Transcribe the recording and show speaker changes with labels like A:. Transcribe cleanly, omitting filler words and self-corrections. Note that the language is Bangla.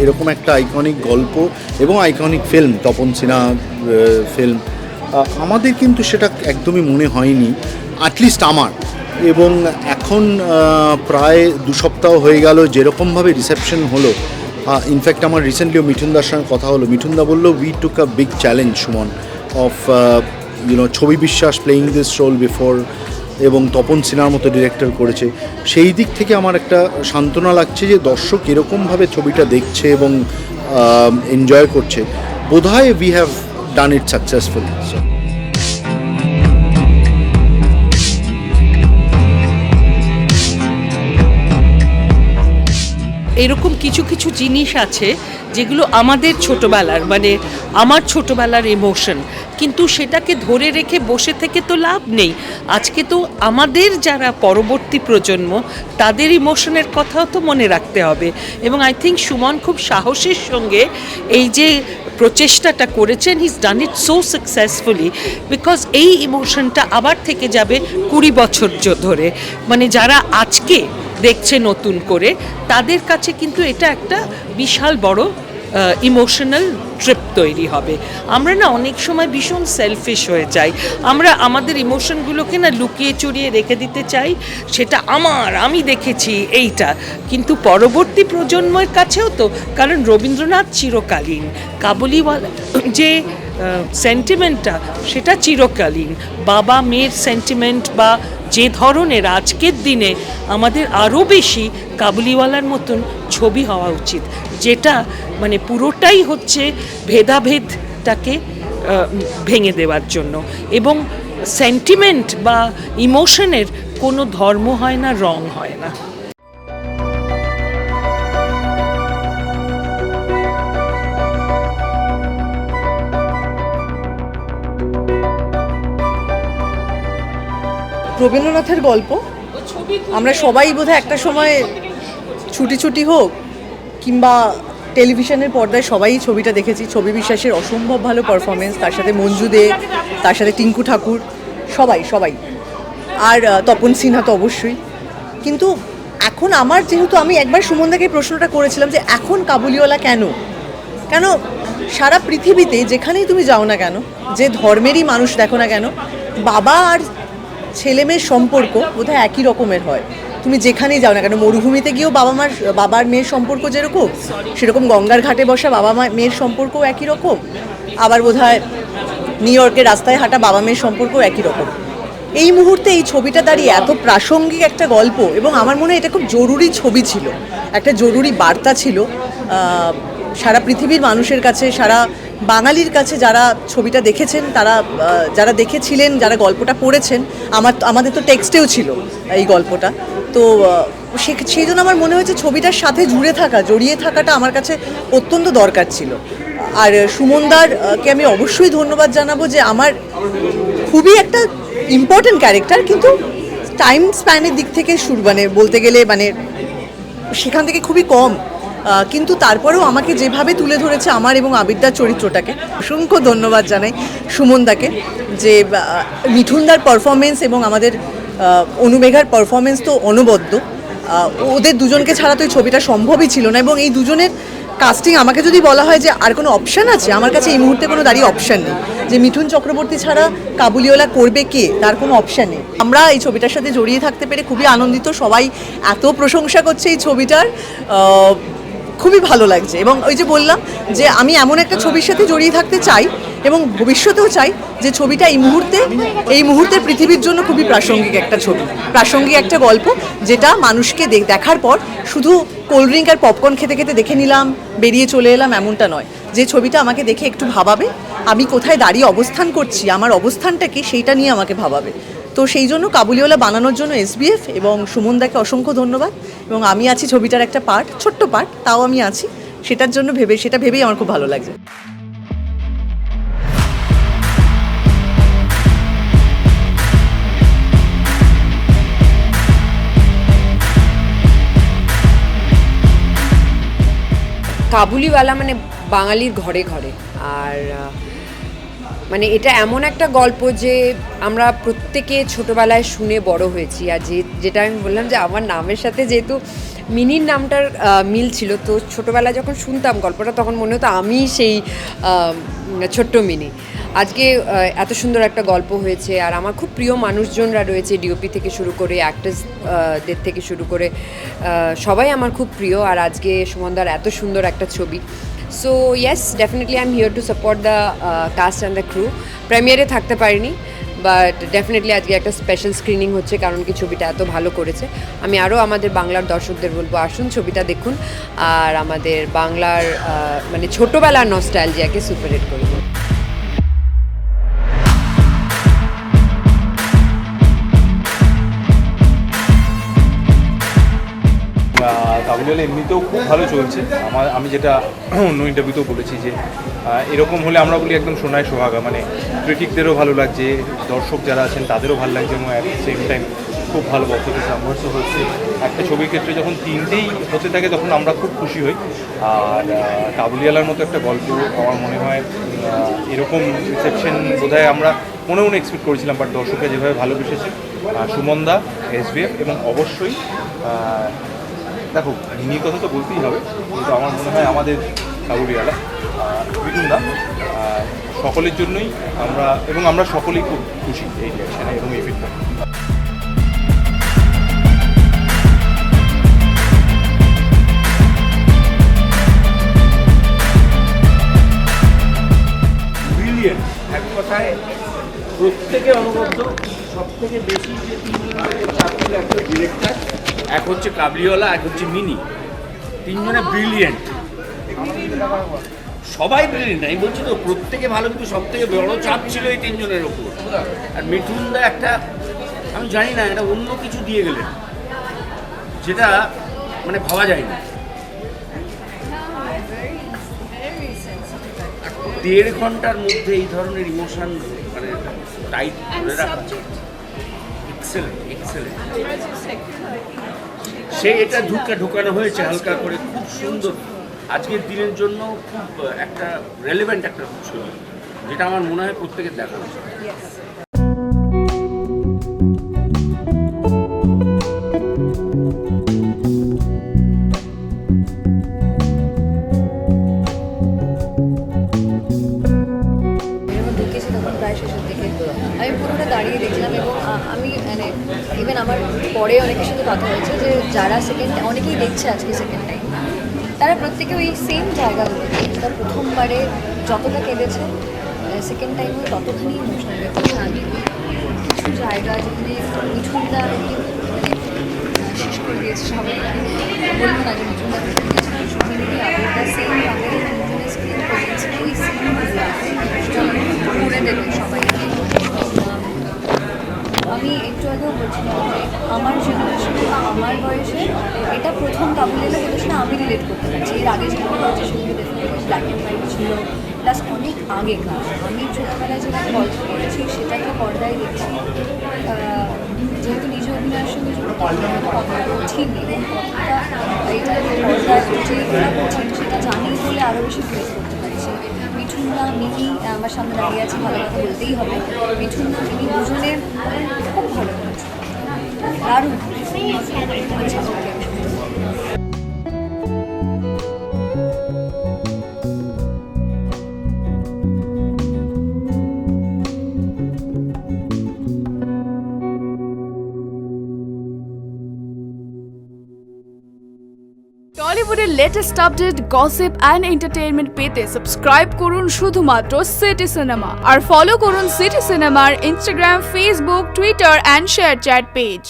A: এরকম একটা আইকনিক গল্প এবং iconic film, Tapan Sinha film, আমাদের কিন্তু সেটা একদমই মনে হয়নি, অ্যাটলিস্ট আমার। এবং এখন প্রায় 2 সপ্তাহ হয়ে গেল যেরকমভাবে রিসেপশন হলো। ইনফ্যাক্ট আমার রিসেন্টলিও মিঠুনদার সঙ্গে কথা হলো, মিঠুনদা বললো we took a big challenge Suman of ছবি বিশ্বাস প্লেয়িং দিস রোল বিফোর, এবং তপন সিনহার মতো ডিরেক্টর করেছে। সেই দিক থেকে আমার একটা সান্ত্বনা লাগছে যে দর্শক এরকমভাবে ছবিটা দেখছে এবং এনজয় করছে। বোধহয় we have done it successfully.
B: এরকম কিছু কিছু জিনিস আছে যেগুলো আমাদের ছোটবেলার, মানে আমার ছোটবেলার ইমোশন, কিন্তু সেটাকে ধরে রেখে বসে থেকে তো লাভ নেই। আজকে তো আমাদের যারা পরবর্তী প্রজন্ম তাদের ইমোশনের কথাও তো মনে রাখতে হবে। এবং আই থিঙ্ক সুমন খুব সাহসের সঙ্গে এই যে প্রচেষ্টাটা করেছেন, he is done it so successfully, because এই ইমোশনটা আবার থেকে যাবে 20 বছর ধরে। মানে যারা আজকে দেখছে নতুন করে, তাদের কাছে কিন্তু এটা একটা বিশাল বড় ইমোশনাল ট্রিপ তৈরি হবে। আমরা না অনেক সময় ভীষণ সেলফিশ হয়ে যাই, আমরা আমাদের ইমোশনগুলোকে না লুকিয়ে চুরিয়ে রেখে দিতে চাই, সেটা আমি দেখেছি এইটা। কিন্তু পরবর্তী প্রজন্মের কাছেও তো, কারণ রবীন্দ্রনাথ চিরকালীন, কাবুলিওয়ালা যে সেন্টিমেন্টটা সেটা চিরকালীন, বাবা মেয়ের সেন্টিমেন্ট বা যে ধরনের আজকের দিনে আমাদের আরও বেশি কাবুলিওয়ালার মতন ছবি হওয়া উচিত, যেটা মানে পুরোটাই হচ্ছে ভেদাভেদটাকে ভেঙে দেওয়ার জন্য। এবং সেন্টিমেন্ট বা ইমোশনের কোনো ধর্ম হয় না, রং হয় না।
C: রবীন্দ্রনাথের গল্প আমরা সবাই বোধহয় একটা সময় ছুটি ছুটি হোক কিংবা টেলিভিশনের পর্দায় সবাই ছবিটা দেখেছি। ছবি বিশ্বাসের অসম্ভব ভালো পারফরমেন্স, তার সাথে মঞ্জু দে, তার সাথে টিঙ্কু ঠাকুর, সবাই আর তপন সিনহা তো অবশ্যই। কিন্তু এখন আমার, যেহেতু আমি একবার সুমনদাকে প্রশ্নটা করেছিলাম যে এখন কাবুলিওয়ালা কেন সারা পৃথিবীতে যেখানেই তুমি যাও না কেন, যে ধর্মেরই মানুষ দেখো না কেন, বাবা আর ছেলে মেয়ের সম্পর্ক বোধহয় একই রকমের হয়। তুমি যেখানেই যাও না কেন, মরুভূমিতে গিয়েও বাবার মেয়ের সম্পর্ক যেরকম, সেরকম গঙ্গার ঘাটে বসা বাবা মেয়ের সম্পর্কও একই রকম। আবার বোধহয় নিউ ইয়র্কের রাস্তায় হাঁটা বাবা মেয়ের সম্পর্কও একই রকম। এই মুহূর্তে এই ছবিটা দাঁড়িয়ে এত প্রাসঙ্গিক একটা গল্প, এবং আমার মনে হয় এটা খুব জরুরি ছবি ছিল, একটা জরুরি বার্তা ছিল সারা পৃথিবীর মানুষের কাছে, সারা বাঙালির কাছে। যারা ছবিটা দেখেছেন, তারা যারা দেখেছিলেন, যারা গল্পটা পড়েছেন, আমাদের তো টেক্সটেও ছিল এই গল্পটা, তো সেই জন্য আমার মনে হয়েছে ছবিটার সাথে জড়িয়ে থাকাটা আমার কাছে অত্যন্ত দরকার ছিল। আর সুমনদারকে আমি অবশ্যই ধন্যবাদ জানাবো, যে আমার খুবই একটা ইম্পর্টেন্ট ক্যারেক্টার, কিন্তু টাইম স্প্যানের দিক থেকে বলতে গেলে সেখান থেকে খুবই কম, কিন্তু তারপরেও আমাকে যেভাবে তুলে ধরেছে আমার এবং আবিদ্যার চরিত্রটাকে, অসংখ্য ধন্যবাদ জানাই সুমনদাকে। যে মিঠুনদার পারফরমেন্স এবং আমাদের অনুমেঘার পারফরমেন্স তো অনবদ্য, ওদের দুজনকে ছাড়া তো এই ছবিটা সম্ভবই ছিল না। এবং এই দুজনের কাস্টিং, আমাকে যদি বলা হয় যে আর কোনো অপশান আছে, আমার কাছে এই মুহূর্তে কোনো দাঁড়িয়ে অপশান নেই যে মিঠুন চক্রবর্তী ছাড়া কাবুলিওয়ালা করবে কে, তার কোনো অপশান নেই। আমরা এই ছবিটার সাথে জড়িয়ে থাকতে পেরে খুবই আনন্দিত, সবাই এত প্রশংসা করছে এই ছবিটার, খুবই ভালো লাগছে। এবং ওই যে বললাম যে আমি এমন একটা ছবির সাথে জড়িয়ে থাকতে চাই এবং ভবিষ্যতেও চাই যে ছবিটা এই মুহূর্তের পৃথিবীর জন্য খুবই প্রাসঙ্গিক একটা ছবি, প্রাসঙ্গিক একটা গল্প, যেটা মানুষকে দেখার পর শুধু কোল্ড ড্রিঙ্ক আর পপকর্ন খেতে খেতে দেখে নিলাম, বেরিয়ে চলে এলাম, এমনটা নয়। যে ছবিটা আমাকে দেখে একটু ভাবাবে, আমি কোথায় দাঁড়িয়ে অবস্থান করছি, আমার অবস্থানটা কি, সেইটা নিয়ে আমাকে ভাবাবে। তো সেই জন্য কাবুলিওয়ালা বানানোর জন্য এসবিএফ এবং সুমনদাকে অসংখ্য ধন্যবাদ। এবং আমি আছি ছবিটার একটা পার্ট, ছোট্ট পার্ট, তাও আমি আছি, সেটার জন্য সেটা ভেবেই আমার খুব ভালো লাগছে।
D: কাবুলিওয়ালা মানে বাঙালির ঘরে ঘরে, আর মানে এটা এমন একটা গল্প যে আমরা প্রত্যেকে ছোটোবেলায় শুনে বড় হয়েছি। আর যেটা আমি বললাম যে আমার নামের সাথে যেহেতু মিনির নামটার মিল ছিল। তো ছোটোবেলায় যখন শুনতাম গল্পটা তখন মনে হতো আমি সেই ছোট্ট মিনি। আজকে এত সুন্দর একটা গল্প হয়েছে, আর আমার খুব প্রিয় মানুষজনরা রয়েছে, ডিওপি থেকে শুরু করে অ্যাক্টার্সদের থেকে শুরু করে সবাই আমার খুব প্রিয়। আর আজকে সুমনদার এত সুন্দর একটা ছবি। So yes, definitely I am here to support the cast and the crew. প্রিমিয়ারে থাকতে পারিনি, বাট ডেফিনেটলি আজকে একটা স্পেশাল স্ক্রিনিং হচ্ছে, কারণ কি ছবিটা এত ভালো করেছে। আমি আরও আমাদের বাংলার দর্শকদের বলবো, আসুন ছবিটা দেখুন, আর আমাদের বাংলার মানে ছোটোবেলার নস্টালজিয়াকে সুপারহিট করুন।
E: কাবুলিওয়ালা এমনিতেও খুব ভালো চলছে। আমি যেটা অন্য ইন্টারভিউতেও বলেছি যে এরকম হলে আমরা বলি একদম সোনায় সোহাগা, মানে ক্রিটিকদেরও ভালো লাগছে, দর্শক যারা আছেন তাদেরও ভালো লাগছে, এবং অ্যাট সেম টাইম খুব ভালো বক্স অফিস নাম্বারসও হচ্ছে। একটা ছবির ক্ষেত্রে যখন তিনটেই হতে থাকে তখন আমরা খুব খুশি হই। আর কাবুলিওয়ালার মতো একটা গল্প আমার মনে হয় এরকম রিসেপশন বোধহয় আমরা মনে এক্সপেক্ট করেছিলাম, বাট দর্শকরা যেভাবে ভালোবেসেছে, সুমনদা, SBF এবং অবশ্যই দেখো মিনির কথা তো বলতেই হবে, কিন্তু আমার মনে হয় আমাদের কাবুলিওয়ালা মিঠুনদা, সকলের জন্যই আমরা সকলেই খুব খুশি এই রিয়াকশানে এবং এই ফিডব্যাক।
F: ব্রিলিয়েন্ট, এক কথায় প্রত্যেকে অনবদ্য। সব থেকে বেশি যে তিনজন একটা ডিরেক্টর, এক হচ্ছে কাবুলিওয়ালা, এক হচ্ছে মিনি, তিনজনে ব্রিলিয়েন্ট, সবাই ব্রিলিয়েন্ট। আমি বলছি তো প্রত্যেকে ভালো, কিন্তু সব থেকে বড় চাপ ছিল এই তিনজনের ওপর। আর মিঠুনদা একটা, আমি জানি না, এটা অন্য কিছু দিয়ে গেলেন যেটা মানে ভাবা যায় না। 1.5 ঘন্টার মধ্যে এই ধরনের ইমোশন মানে টাইট ধরে রাখা, এক্সেলেন্ট এক্সেলেন্ট। সে এটা ঢুকানো হয়েছে হালকা করে, খুব সুন্দর। আজকের দিনের জন্য খুব একটা রেলেভেন্ট একটা ছবি, যেটা আমার মনে হয় প্রত্যেকের দেখা উচিত।
G: আমি পুরোটা দাঁড়িয়ে দেখলাম, এবং আমি মানে ইভেন আমার পরে অনেকের সাথে কথা হয়েছে যে যারা অনেকেই দেখছে আজকে সেকেন্ড টাইম, তারা প্রত্যেকে ওই সেম জায়গাগুলো, তারা প্রথমবারে যতটা কেঁদেছে সেকেন্ড টাইমও ততখানি ইমোশনাল হয়েছে। আমি কিছু জায়গা যেখানে মিঠুনদা মানে শেষ করে দিয়েছে সবাই, বলবো না যে মিঠুনদা সেখানে আবেগটা সেম আমাদের তিনজনের স্ক্রিন করেছে, ওই সিনগুলো করে দেবে সবাইকে। আমি একটু আগেও বলছিলাম যে আমার জেনারেশনে বা আমার বয়সে এটা প্রথম কাবুলিওয়ালা বলেছে না, আমি রিলেট করতে পারছি। এর আগে যেগুলো হয়েছে সেগুলো ডেফিনেটলি ব্ল্যাক অ্যান্ড হোয়াইট ছিল, প্লাস অনেক আগেকার। আমি ছোটোবেলায় যেভাবে গল্প করেছি সেটাকে পর্দায় দেখছি, যেহেতু নিজে অভিনয়ের সঙ্গে যুক্ত কতটা কঠিন এবং কতটা এটা পর্দায় যেগুলো কঠিন সেটা জানি বলে আরও বেশি ফেস করতে পারছি। মিঠুনদা, মিনি আমার সামনে দাঁড়িয়ে আছে, ভালো কথা বলতেই হবে। মিঠুনদা, মিনি দুজনে খুব ভালো করেছে, দারুণ।
H: টলিউডের latest update, gossip and entertainment পেতে সাবস্ক্রাইব করুন শুধুমাত্র সিটি সিনেমা, আর ফলো করুন সিটি সিনেমার Instagram, Facebook, Twitter and ShareChat page.